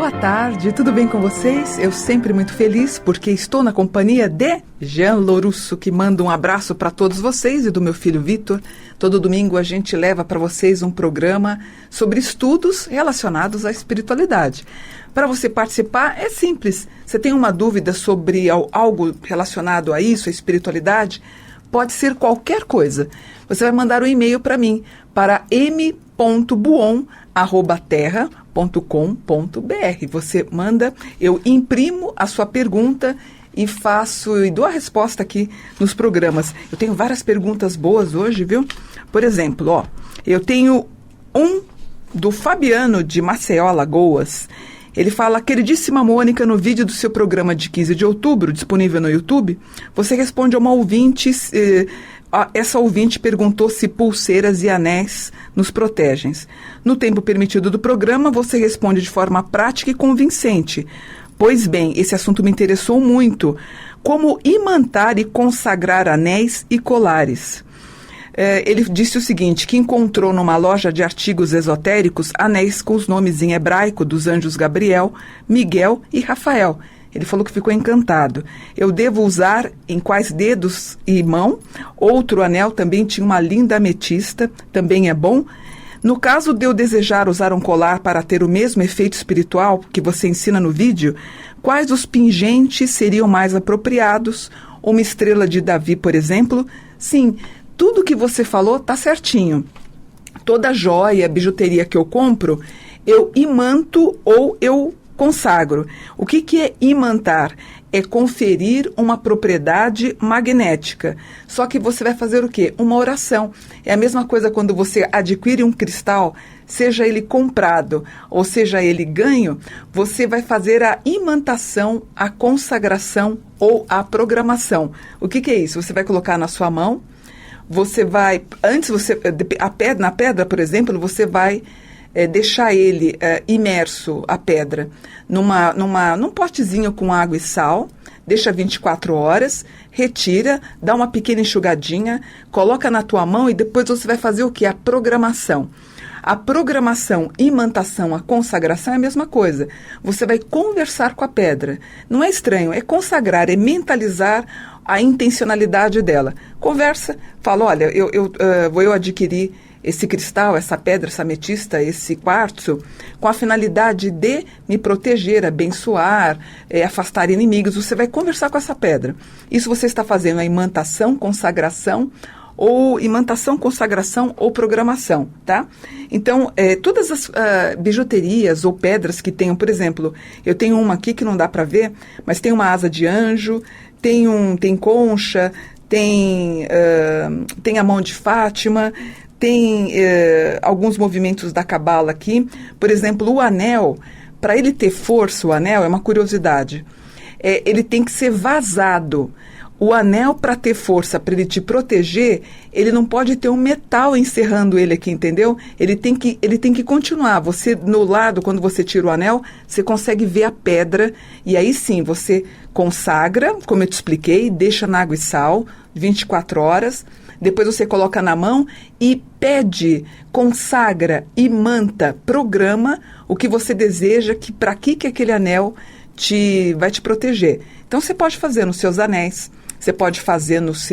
Boa tarde, tudo bem com vocês? Eu sempre muito feliz porque estou na companhia de Jean Lorusso, que manda um abraço para todos vocês e do meu filho Vitor. Todo domingo a gente leva para vocês um programa sobre estudos relacionados à espiritualidade. Para você participar é simples. Você tem uma dúvida sobre algo relacionado a isso, a espiritualidade? Pode ser qualquer coisa. Você vai mandar um e-mail para mim, para m.buon@terra.com.br. Você manda, eu imprimo a sua pergunta e dou a resposta aqui nos programas. Eu tenho várias perguntas boas hoje, viu? Por exemplo, eu tenho um do Fabiano de Maceió, Alagoas. Ele fala: queridíssima Mônica, no vídeo do seu programa de 15 de outubro, disponível no YouTube, você responde a uma ouvinte. Essa ouvinte perguntou se pulseiras e anéis nos protegem. No tempo permitido do programa, você responde de forma prática e convincente. Pois bem, esse assunto me interessou muito. Como imantar e consagrar anéis e colares? Ele disse o seguinte, que encontrou numa loja de artigos esotéricos anéis com os nomes em hebraico dos anjos Gabriel, Miguel e Rafael. Ele falou que ficou encantado. Eu devo usar em quais dedos e mão? Outro anel também tinha uma linda ametista, também é bom? No caso de eu desejar usar um colar para ter o mesmo efeito espiritual que você ensina no vídeo, quais os pingentes seriam mais apropriados? Uma estrela de Davi, por exemplo? Sim, tudo que você falou está certinho. Toda joia, bijuteria que eu compro, eu imanto ou eu consagro. O que é imantar? É conferir uma propriedade magnética. Só que você vai fazer o quê? Uma oração. É a mesma coisa quando você adquire um cristal, seja ele comprado ou seja ele ganho, você vai fazer a imantação, a consagração ou a programação. O que é isso? Você vai colocar na sua mão. Você vai, na pedra, por exemplo, você vai deixar ele imerso, a pedra, num potezinho com água e sal, deixa 24 horas, retira, dá uma pequena enxugadinha, coloca na tua mão e depois você vai fazer o quê? A programação. A programação, imantação, a consagração é a mesma coisa. Você vai conversar com a pedra. Não é estranho, é consagrar, é mentalizar a intencionalidade dela. Conversa, fala, olha, eu adquirir esse cristal, essa pedra, essa ametista, esse quartzo, com a finalidade de me proteger, abençoar, afastar inimigos. Você vai conversar com essa pedra. Isso você está fazendo a imantação, consagração, ou programação, tá? Então, todas as bijuterias ou pedras que tenham, por exemplo, eu tenho uma aqui que não dá para ver, mas tem uma asa de anjo, tem concha, tem a mão de Fátima, tem alguns movimentos da Cabala aqui. Por exemplo, o anel, para ele ter força, o anel, é uma curiosidade, ele tem que ser vazado. O anel, para ter força, para ele te proteger, ele não pode ter um metal encerrando ele aqui, entendeu? Ele tem que continuar. Você, no lado, quando você tira o anel, você consegue ver a pedra, e aí sim, você consagra, como eu te expliquei, deixa na água e sal, 24 horas, depois você coloca na mão e pede, consagra, imanta, programa o que você deseja, para que aquele anel vai te proteger. Então, você pode fazer nos seus anéis, você pode fazer nas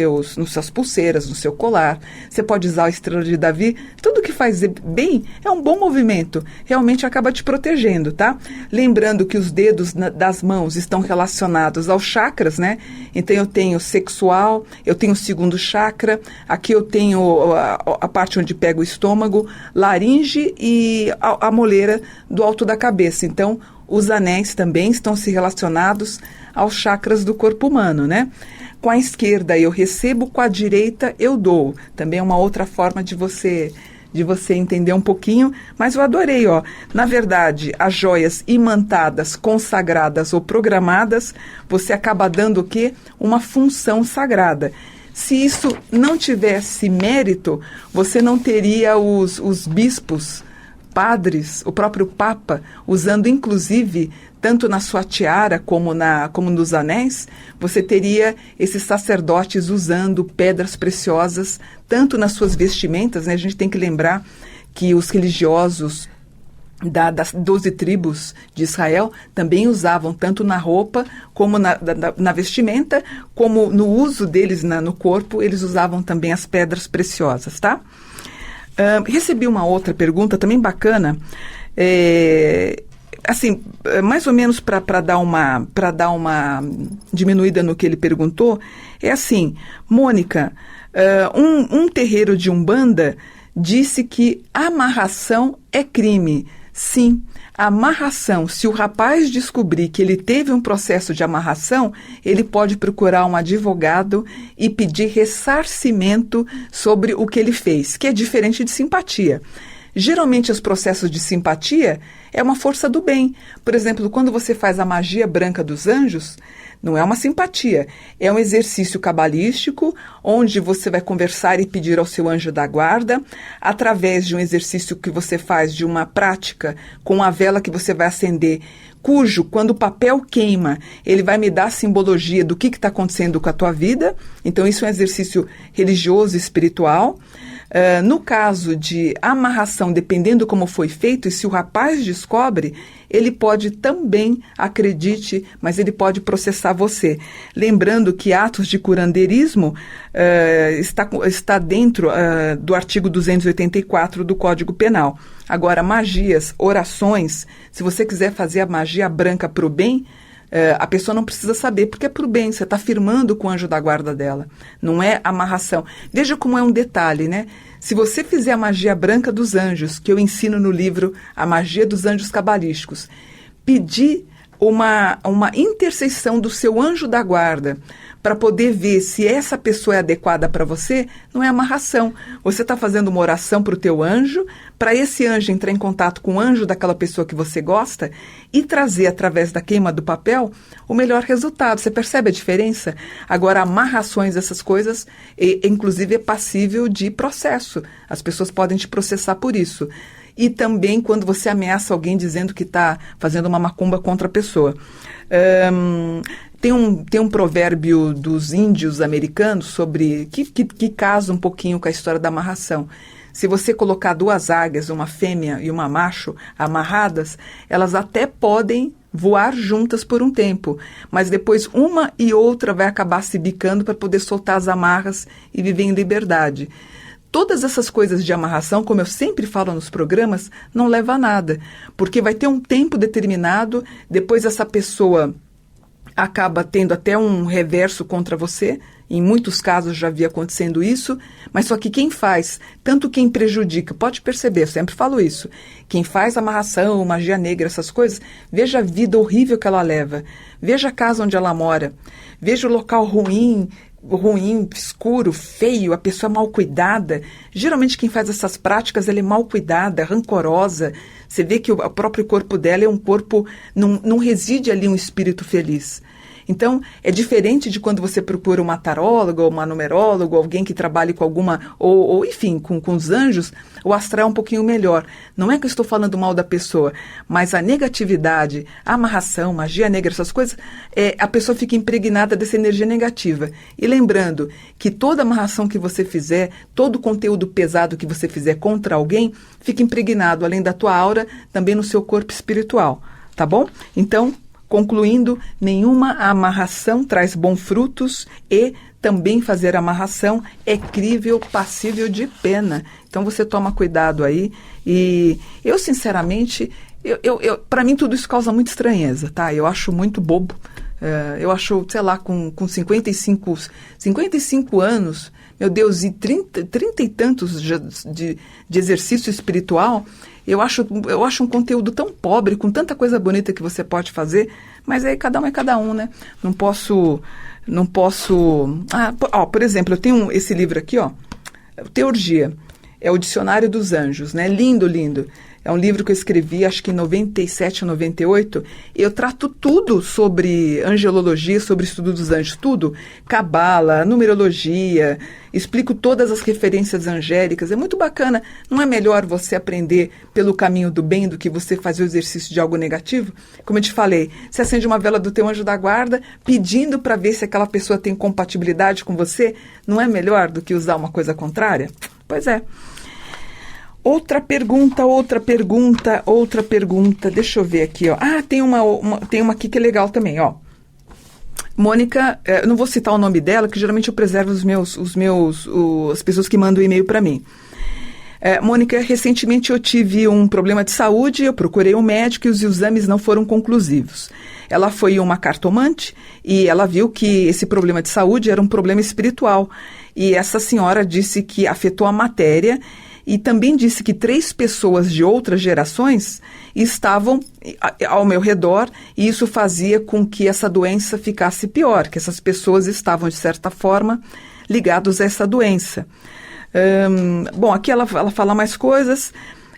suas pulseiras, no seu colar, você pode usar a estrela de Davi. Tudo que faz bem é um bom movimento, realmente acaba te protegendo, tá? Lembrando que os dedos das mãos estão relacionados aos chakras, né? Então eu tenho sexual, eu tenho o segundo chakra, aqui eu tenho a parte onde pega o estômago, laringe e a moleira do alto da cabeça. Então, os anéis também estão se relacionados aos chakras do corpo humano, né? Com a esquerda eu recebo, com a direita eu dou. Também é uma outra forma de você entender um pouquinho, mas eu adorei, ó. Na verdade, as joias imantadas, consagradas ou programadas, você acaba dando o quê? Uma função sagrada. Se isso não tivesse mérito, você não teria os bispos, padres, o próprio Papa, usando inclusive, tanto na sua tiara como nos anéis, você teria esses sacerdotes usando pedras preciosas, tanto nas suas vestimentas, né? A gente tem que lembrar que os religiosos das 12 tribos de Israel também usavam, tanto na roupa, como na vestimenta, como no uso deles no corpo, eles usavam também as pedras preciosas, tá? Recebi uma outra pergunta também bacana, assim, mais ou menos para dar uma diminuída no que ele perguntou, é assim: Mônica, um terreiro de Umbanda disse que amarração é crime. Sim, a amarração, se o rapaz descobrir que ele teve um processo de amarração, ele pode procurar um advogado e pedir ressarcimento sobre o que ele fez, que é diferente de simpatia. Geralmente, os processos de simpatia é uma força do bem. Por exemplo, quando você faz a magia branca dos anjos, não é uma simpatia, é um exercício cabalístico, onde você vai conversar e pedir ao seu anjo da guarda, através de um exercício que você faz, de uma prática, com a vela que você vai acender, cujo, quando o papel queima, ele vai me dar a simbologia do que está acontecendo com a tua vida. Então, isso é um exercício religioso e espiritual. No caso de amarração, dependendo como foi feito, e se o rapaz descobre, ele pode também, acredite, mas ele pode processar você. Lembrando que atos de curandeirismo está dentro do artigo 284 do Código Penal. Agora, magias, orações, se você quiser fazer a magia branca para o bem, a pessoa não precisa saber, porque é para o bem, você está firmando com o anjo da guarda dela, não é amarração. Veja como é um detalhe, né? Se você fizer a magia branca dos anjos, que eu ensino no livro A Magia dos Anjos Cabalísticos, pedir uma intercessão do seu anjo da guarda para poder ver se essa pessoa é adequada para você, não é amarração. Você está fazendo uma oração para o teu anjo, para esse anjo entrar em contato com o anjo daquela pessoa que você gosta e trazer, através da queima do papel, o melhor resultado. Você percebe a diferença? Agora, amarrações, essas coisas, inclusive é passível de processo. As pessoas podem te processar por isso. E também quando você ameaça alguém dizendo que está fazendo uma macumba contra a pessoa. Tem um provérbio dos índios americanos sobre que casa um pouquinho com a história da amarração. Se você colocar duas águias, uma fêmea e uma macho, amarradas, elas até podem voar juntas por um tempo, mas depois uma e outra vai acabar se bicando para poder soltar as amarras e viver em liberdade. Todas essas coisas de amarração, como eu sempre falo nos programas, não leva a nada, porque vai ter um tempo determinado, depois essa pessoa acaba tendo até um reverso contra você. Em muitos casos já vi acontecendo isso, mas só que quem faz, tanto quem prejudica, pode perceber, eu sempre falo isso, quem faz amarração, magia negra, essas coisas, veja a vida horrível que ela leva, veja a casa onde ela mora, veja o local ruim, escuro, feio, a pessoa mal cuidada. Geralmente quem faz essas práticas, ela é mal cuidada, rancorosa. Você vê que o próprio corpo dela é um corpo, não reside ali um espírito feliz. Então, é diferente de quando você procura uma taróloga, ou uma numeróloga, ou alguém que trabalhe com alguma, ou enfim, com os anjos, o astral é um pouquinho melhor. Não é que eu estou falando mal da pessoa, mas a negatividade, a amarração, magia negra, essas coisas, a pessoa fica impregnada dessa energia negativa. E lembrando que toda amarração que você fizer, todo conteúdo pesado que você fizer contra alguém, fica impregnado, além da tua aura, também no seu corpo espiritual. Tá bom? Então, concluindo, nenhuma amarração traz bons frutos e também fazer amarração é crível, passível de pena. Então você toma cuidado aí. E eu, sinceramente, para mim tudo isso causa muita estranheza, tá? Eu acho muito bobo. Eu acho, sei lá, com 55 anos, meu Deus, e 30 e tantos de exercício espiritual, eu acho um conteúdo tão pobre, com tanta coisa bonita que você pode fazer, mas aí cada um é cada um, né? Não posso... por exemplo, eu tenho esse livro aqui, ó, Teurgia, é o Dicionário dos Anjos, né? Lindo, lindo. É um livro que eu escrevi, acho que em 97 ou 98. Eu trato tudo sobre angelologia, sobre estudo dos anjos, tudo. Cabala, numerologia, explico todas as referências angélicas. É muito bacana. Não é melhor você aprender pelo caminho do bem do que você fazer o exercício de algo negativo? Como eu te falei, você acende uma vela do teu anjo da guarda, pedindo para ver se aquela pessoa tem compatibilidade com você. Não é melhor do que usar uma coisa contrária? Pois é. Outra pergunta. Deixa eu ver aqui, ó. Tem uma aqui que é legal também, ó. Mônica, eu não vou citar o nome dela, que geralmente eu preservo as pessoas que mandam e-mail para mim. Mônica, recentemente eu tive um problema de saúde, eu procurei um médico e os exames não foram conclusivos. Ela foi uma cartomante e ela viu que esse problema de saúde era um problema espiritual. E essa senhora disse que afetou a matéria e também disse que 3 pessoas de outras gerações estavam ao meu redor e isso fazia com que essa doença ficasse pior, que essas pessoas estavam, de certa forma, ligadas a essa doença. Bom, aqui ela fala mais coisas.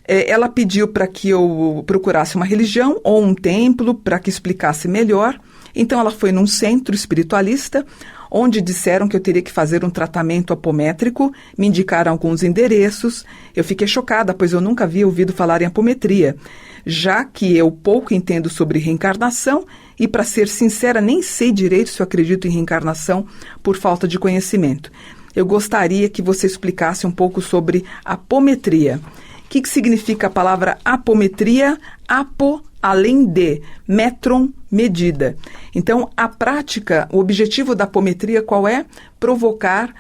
Ela pediu para que eu procurasse uma religião ou um templo para que explicasse melhor. Então ela foi num centro espiritualista, onde disseram que eu teria que fazer um tratamento apométrico, me indicaram alguns endereços. Eu fiquei chocada, pois eu nunca havia ouvido falar em apometria, já que eu pouco entendo sobre reencarnação e, para ser sincera, nem sei direito se eu acredito em reencarnação por falta de conhecimento. Eu gostaria que você explicasse um pouco sobre apometria. O que significa a palavra apometria? Apo, além de, metron, medida. Então, a prática, o objetivo da apometria qual é? Provocar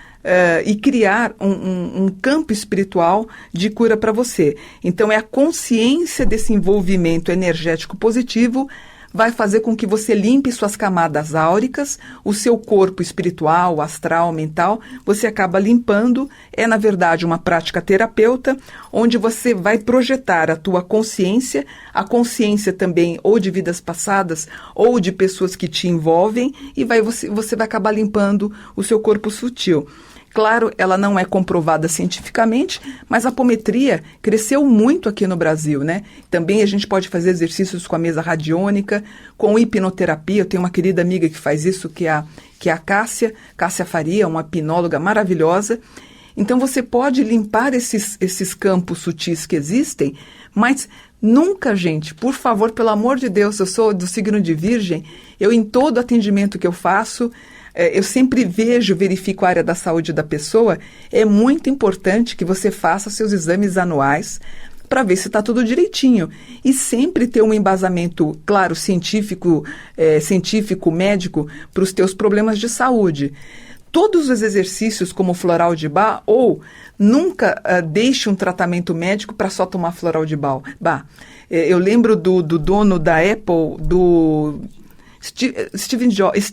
e criar um campo espiritual de cura para você. Então, é a consciência desse envolvimento energético positivo vai fazer com que você limpe suas camadas áuricas, o seu corpo espiritual, astral, mental, você acaba limpando. É, na verdade, uma prática terapeuta, onde você vai projetar a tua consciência, a consciência também ou de vidas passadas ou de pessoas que te envolvem, e você vai acabar limpando o seu corpo sutil. Claro, ela não é comprovada cientificamente, mas a apometria cresceu muito aqui no Brasil, né? Também a gente pode fazer exercícios com a mesa radiônica, com hipnoterapia. Eu tenho uma querida amiga que faz isso, que é a Cássia Faria, uma hipnóloga maravilhosa. Então você pode limpar esses campos sutis que existem, mas nunca, gente, por favor, pelo amor de Deus, eu sou do signo de Virgem, eu em todo atendimento que eu faço, eu sempre verifico a área da saúde da pessoa. É muito importante que você faça seus exames anuais para ver se está tudo direitinho. E sempre ter um embasamento, claro, científico, médico, para os teus problemas de saúde. Todos os exercícios como floral de Bach, ou nunca deixe um tratamento médico para só tomar floral de Bach. Eu lembro do dono da Apple, do Steve Jobs.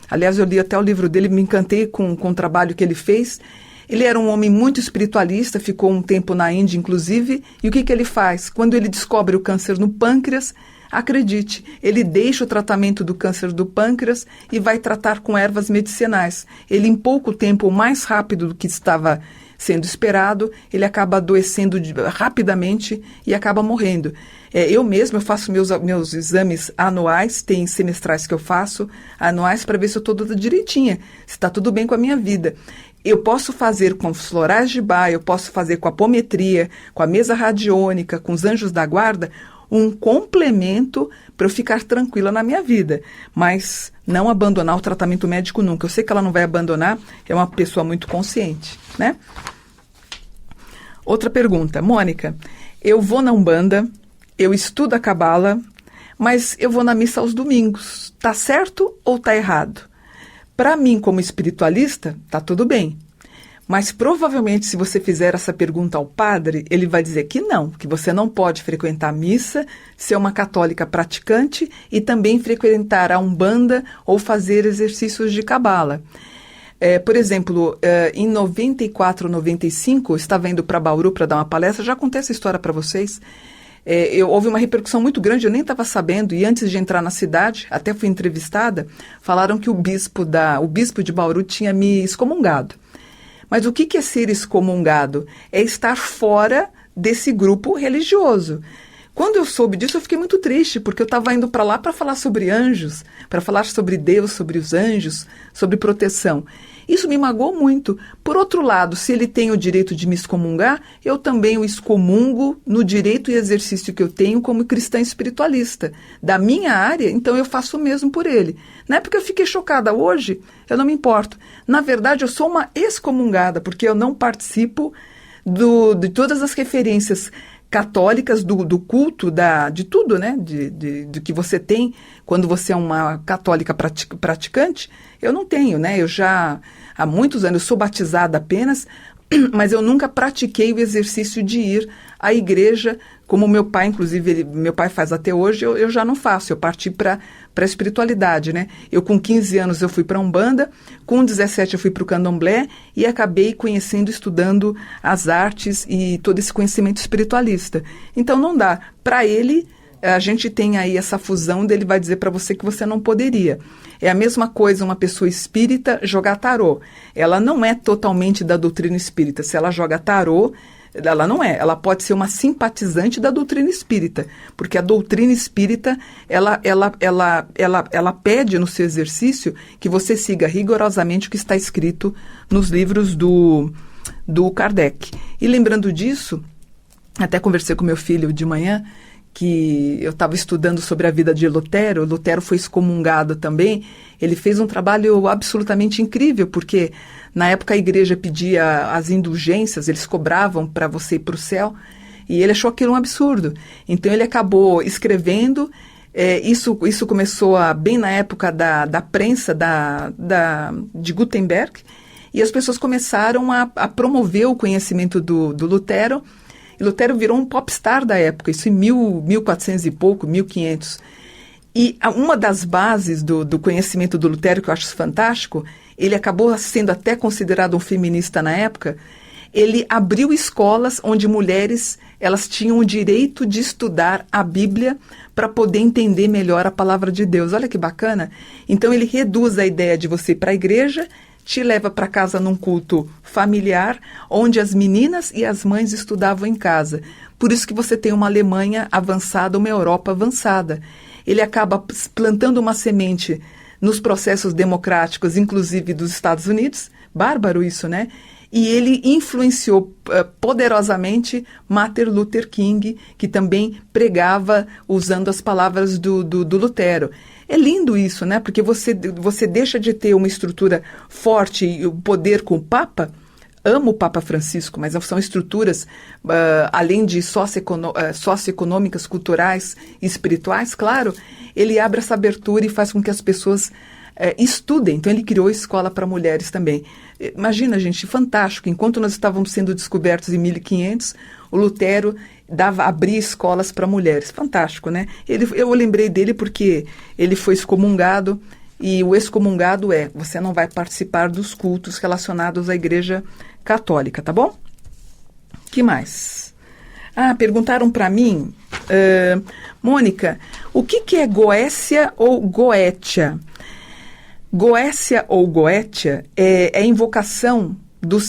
Aliás, eu li até o livro dele, me encantei com o trabalho que ele fez. Ele era um homem muito espiritualista, ficou um tempo na Índia, inclusive. E o que ele faz? Quando ele descobre o câncer no pâncreas, acredite, ele deixa o tratamento do câncer do pâncreas e vai tratar com ervas medicinais. Ele, em pouco tempo, mais rápido do que estava sendo esperado, ele acaba adoecendo rapidamente e acaba morrendo. Eu mesma faço meus exames anuais, tem semestrais que eu faço, anuais, para ver se eu estou toda direitinha, se está tudo bem com a minha vida. Eu posso fazer com os florais de Bach, eu posso fazer com a apometria, com a mesa radiônica, com os anjos da guarda, um complemento para eu ficar tranquila na minha vida, mas não abandonar o tratamento médico nunca. Eu sei que ela não vai abandonar, é uma pessoa muito consciente, né? Outra pergunta, Mônica, eu vou na Umbanda, eu estudo a Cabala, mas eu vou na missa aos domingos, tá certo ou tá errado? Para mim, como espiritualista, tá tudo bem. Mas provavelmente, se você fizer essa pergunta ao padre, ele vai dizer que não, que você não pode frequentar a missa, ser uma católica praticante e também frequentar a Umbanda ou fazer exercícios de Cabala. Por exemplo, em 94, 95, eu estava indo para Bauru para dar uma palestra, já contei essa história para vocês. Houve uma repercussão muito grande, eu nem estava sabendo, e antes de entrar na cidade, até fui entrevistada, falaram que o bispo de Bauru tinha me excomungado. Mas o que é ser excomungado? É estar fora desse grupo religioso. Quando eu soube disso, eu fiquei muito triste, porque eu estava indo para lá para falar sobre anjos, para falar sobre Deus, sobre os anjos, sobre proteção. Isso me magoou muito. Por outro lado, se ele tem o direito de me excomungar, eu também o excomungo no direito e exercício que eu tenho como cristã espiritualista. Da minha área, então eu faço o mesmo por ele. Não é porque eu fiquei chocada hoje, eu não me importo. Na verdade, eu sou uma excomungada, porque eu não participo de todas as referências católicas, do culto, de tudo, né? De que você tem quando você é uma católica praticante. Eu não tenho, né? Eu já, há muitos anos, eu sou batizada apenas, mas eu nunca pratiquei o exercício de ir à igreja, como meu pai, inclusive, meu pai faz até hoje, eu já não faço, eu parti para a espiritualidade, né? Eu com 15 anos eu fui para a Umbanda, com 17 eu fui para o Candomblé e acabei conhecendo, estudando as artes e todo esse conhecimento espiritualista. Então não dá. Para ele, a gente tem aí essa fusão dele vai dizer para você que você não poderia. É a mesma coisa uma pessoa espírita jogar tarô. Ela não é totalmente da doutrina espírita. Se ela joga tarô, ela não é. Ela pode ser uma simpatizante da doutrina espírita, porque a doutrina espírita, ela pede no seu exercício que você siga rigorosamente o que está escrito nos livros do Kardec. E lembrando disso, até conversei com meu filho de manhã, que eu estava estudando sobre a vida de Lutero. Lutero foi excomungado também. Ele fez um trabalho absolutamente incrível, porque na época a igreja pedia as indulgências, eles cobravam para você ir para o céu, e ele achou aquilo um absurdo. Então ele acabou escrevendo, isso começou bem na época da prensa de Gutenberg, e as pessoas começaram a promover o conhecimento do Lutero. E Lutero virou um popstar da época, isso em 1400 e pouco, 1500. E uma das bases do conhecimento do Lutero, que eu acho fantástico, ele acabou sendo até considerado um feminista na época. Ele abriu escolas onde mulheres elas tinham o direito de estudar a Bíblia para poder entender melhor a palavra de Deus. Olha que bacana. Então ele reduz a ideia de você ir para a igreja, te leva para casa num culto familiar, onde as meninas e as mães estudavam em casa. Por isso que você tem uma Alemanha avançada, uma Europa avançada. Ele acaba plantando uma semente nos processos democráticos, inclusive dos Estados Unidos. Bárbaro isso, né? E ele influenciou poderosamente Martin Luther King, que também pregava usando as palavras do Lutero. É lindo isso, né? Porque você deixa de ter uma estrutura forte e o poder com o Papa. Amo o Papa Francisco, mas são estruturas, além de socioeconômicas, culturais e espirituais, claro, ele abre essa abertura e faz com que as pessoas estudem. Então ele criou escola para mulheres também. Imagina, gente, fantástico. Enquanto nós estávamos sendo descobertos em 1500, o Lutero abria escolas para mulheres. Fantástico, né? Eu lembrei dele porque ele foi excomungado, e o excomungado você não vai participar dos cultos relacionados à Igreja Católica, tá bom? Que mais? Perguntaram para mim, Mônica, o que é Goécia ou Goétia? Goécia ou Goétia é a invocação das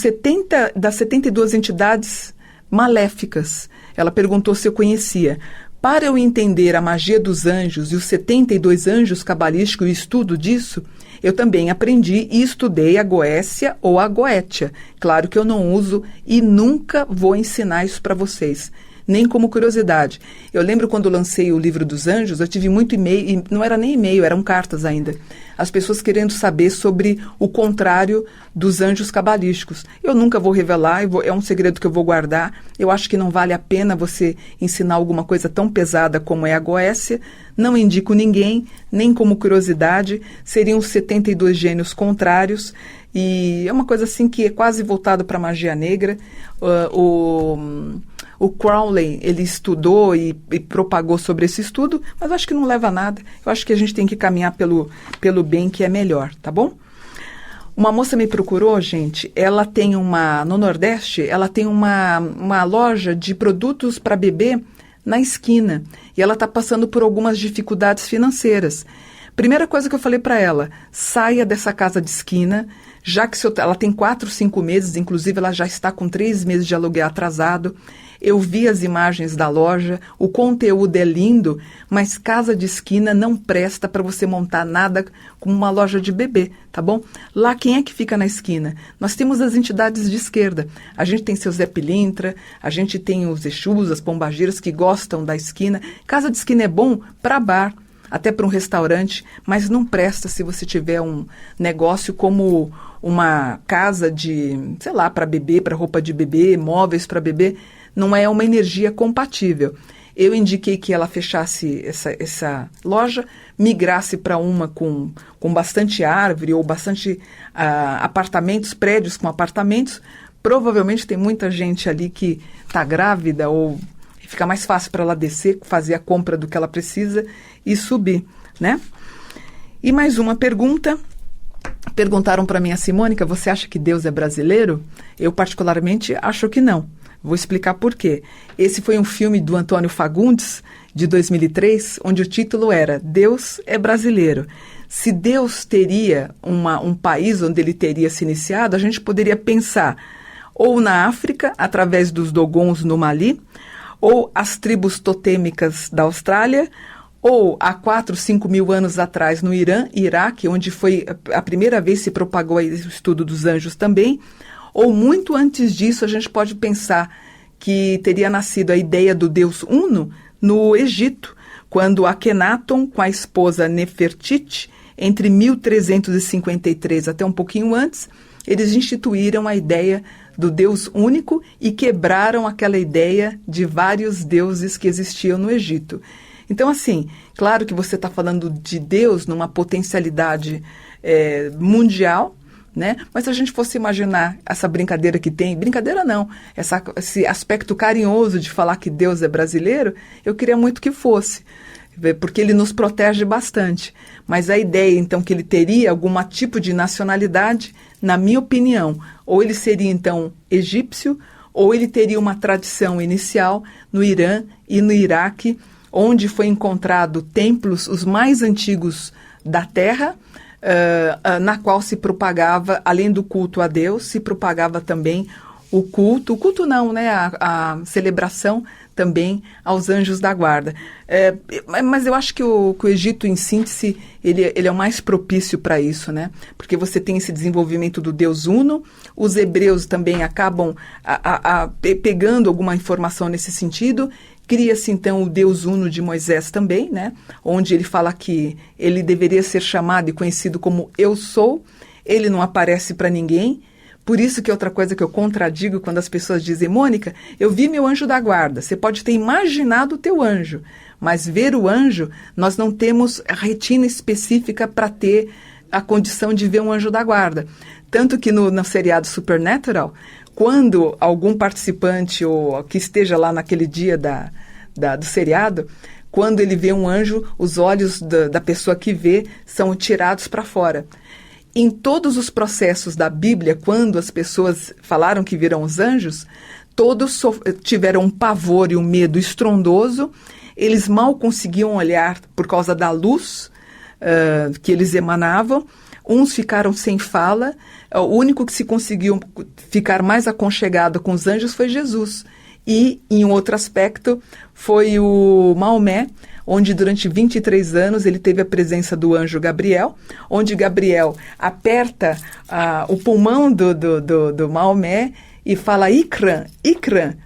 72 entidades maléficas. Ela perguntou se eu conhecia. Para eu entender a magia dos anjos e os 72 anjos cabalísticos e o estudo disso, eu também aprendi e estudei a Goécia ou a Goétia. Claro que eu não uso e nunca vou ensinar isso para vocês, nem como curiosidade. Eu lembro quando lancei o livro dos anjos, eu tive muito e-mail, e não era nem e-mail, eram cartas ainda. As pessoas querendo saber sobre o contrário dos anjos cabalísticos. Eu nunca vou revelar, é um segredo que eu vou guardar. Eu acho que não vale a pena você ensinar alguma coisa tão pesada como é a Goécia. Não indico ninguém, nem como curiosidade. Seriam os 72 gênios contrários. E é uma coisa assim que é quase voltado para a magia negra. O Crowley, ele estudou e propagou sobre esse estudo, mas acho que não leva a nada. Eu acho que a gente tem que caminhar pelo bem, que é melhor, tá bom? Uma moça me procurou, gente, ela tem no Nordeste, ela tem uma loja de produtos para bebê na esquina, e ela está passando por algumas dificuldades financeiras. Primeira coisa que eu falei para ela, saia dessa casa de esquina, já que ela tem 4, 5 meses, inclusive ela já está com 3 meses de aluguel atrasado. Eu vi as imagens da loja, o conteúdo é lindo, mas casa de esquina não presta para você montar nada como uma loja de bebê, tá bom? Lá quem é que fica na esquina? Nós temos as entidades de esquerda. A gente tem seu Zé Pilintra, a gente tem os Exus, as Pombageiras que gostam da esquina. Casa de esquina é bom para bar, até para um restaurante, mas não presta se você tiver um negócio como uma casa de, sei lá, para bebê, para roupa de bebê, móveis para bebê. Não é uma energia compatível. Eu indiquei que ela fechasse essa loja, migrasse para uma com bastante árvore ou bastante apartamentos, prédios com apartamentos. Provavelmente tem muita gente ali que está grávida ou fica mais fácil para ela descer, fazer a compra do que ela precisa e subir, né? E mais uma pergunta. Perguntaram para mim assim, Mônica, você acha que Deus é brasileiro? Eu particularmente acho que não. Vou explicar por quê. Esse foi um filme do Antônio Fagundes, de 2003, onde o título era Deus é brasileiro. Se Deus teria um país onde ele teria se iniciado, a gente poderia pensar ou na África, através dos Dogons no Mali, ou as tribos totêmicas da Austrália, ou há 4, 5 mil anos atrás no Irã e Iraque, onde foi a primeira vez se propagou o estudo dos anjos também, ou muito antes disso a gente pode pensar que teria nascido a ideia do Deus Uno no Egito, quando Akhenaton, com a esposa Nefertiti, entre 1353 até um pouquinho antes, eles instituíram a ideia do Deus único e quebraram aquela ideia de vários deuses que existiam no Egito. Então, assim, claro que você está falando de Deus numa potencialidade mundial, né? Mas se a gente fosse imaginar essa brincadeira que tem, brincadeira não, esse aspecto carinhoso de falar que Deus é brasileiro, eu queria muito que fosse, porque ele nos protege bastante. Mas a ideia, então, que ele teria algum tipo de nacionalidade, na minha opinião, ou ele seria, então, egípcio, ou ele teria uma tradição inicial no Irã e no Iraque, onde foi encontrado templos os mais antigos da Terra, na qual se propagava, além do culto a Deus, se propagava também o culto não, né, a celebração também aos anjos da guarda. Mas eu acho que o Egito, em síntese, ele é o mais propício para isso, né? Porque você tem esse desenvolvimento do Deus Uno, os hebreus também acabam pegando alguma informação nesse sentido. Cria-se, então, o Deus Uno de Moisés também, né? Onde ele fala que ele deveria ser chamado e conhecido como Eu Sou. Ele não aparece para ninguém. Por isso que é outra coisa que eu contradigo quando as pessoas dizem, Mônica, eu vi meu anjo da guarda. Você pode ter imaginado o teu anjo, mas ver o anjo, nós não temos a retina específica para ter a condição de ver um anjo da guarda. Tanto que no seriado Supernatural, quando algum participante ou que esteja lá naquele dia do seriado, quando ele vê um anjo, os olhos da pessoa que vê são tirados para fora. Em todos os processos da Bíblia, quando as pessoas falaram que viram os anjos, todos tiveram um pavor e um medo estrondoso, eles mal conseguiam olhar por causa da luz que eles emanavam, uns ficaram sem fala, o único que se conseguiu ficar mais aconchegado com os anjos foi Jesus. E, em um outro aspecto, foi o Maomé, onde durante 23 anos ele teve a presença do anjo Gabriel, onde Gabriel aperta o pulmão do Maomé e fala, Ikram,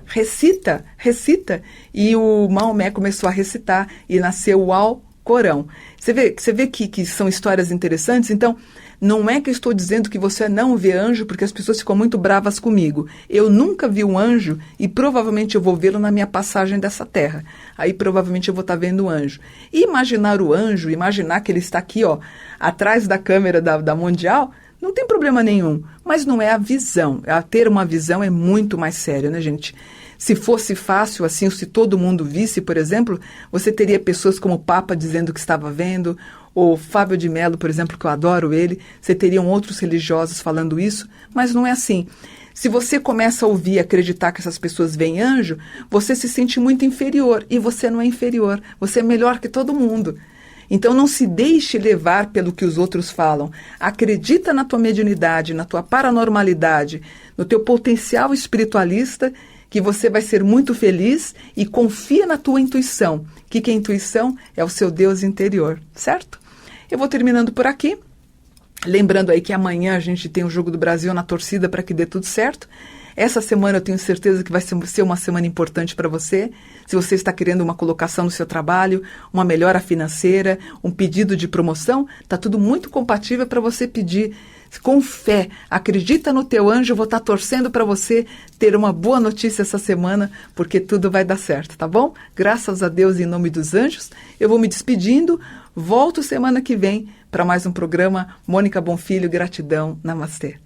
recita, e o Maomé começou a recitar e nasceu o Alcorão. Você vê que são histórias interessantes. Então, não é que eu estou dizendo que você não vê anjo, porque as pessoas ficam muito bravas comigo. Eu nunca vi um anjo e provavelmente eu vou vê-lo na minha passagem dessa terra. Aí provavelmente eu vou estar vendo o anjo. E imaginar o anjo, imaginar que ele está aqui, ó, atrás da câmera da Mundial, não tem problema nenhum. Mas não é a visão. Ter uma visão é muito mais sério, né, gente? Se fosse fácil assim, se todo mundo visse, por exemplo, você teria pessoas como o Papa dizendo que estava vendo, ou Fábio de Mello, por exemplo, que eu adoro ele, você teriam outros religiosos falando isso, mas não é assim. Se você começa a ouvir e acreditar que essas pessoas veem anjo, você se sente muito inferior, e você não é inferior, você é melhor que todo mundo. Então não se deixe levar pelo que os outros falam. Acredita na tua mediunidade, na tua paranormalidade, no teu potencial espiritualista, que você vai ser muito feliz e confia na tua intuição. O que é intuição? É o seu Deus interior, certo? Eu vou terminando por aqui. Lembrando aí que amanhã a gente tem o Jogo do Brasil na torcida para que dê tudo certo. Essa semana eu tenho certeza que vai ser uma semana importante para você. Se você está querendo uma colocação no seu trabalho, uma melhora financeira, um pedido de promoção, está tudo muito compatível para você pedir com fé. Acredita no teu anjo, eu vou estar torcendo para você ter uma boa notícia essa semana, porque tudo vai dar certo, tá bom? Graças a Deus, em nome dos anjos, eu vou me despedindo. Volto semana que vem para mais um programa. Mônica Bonfilho, gratidão. Namastê.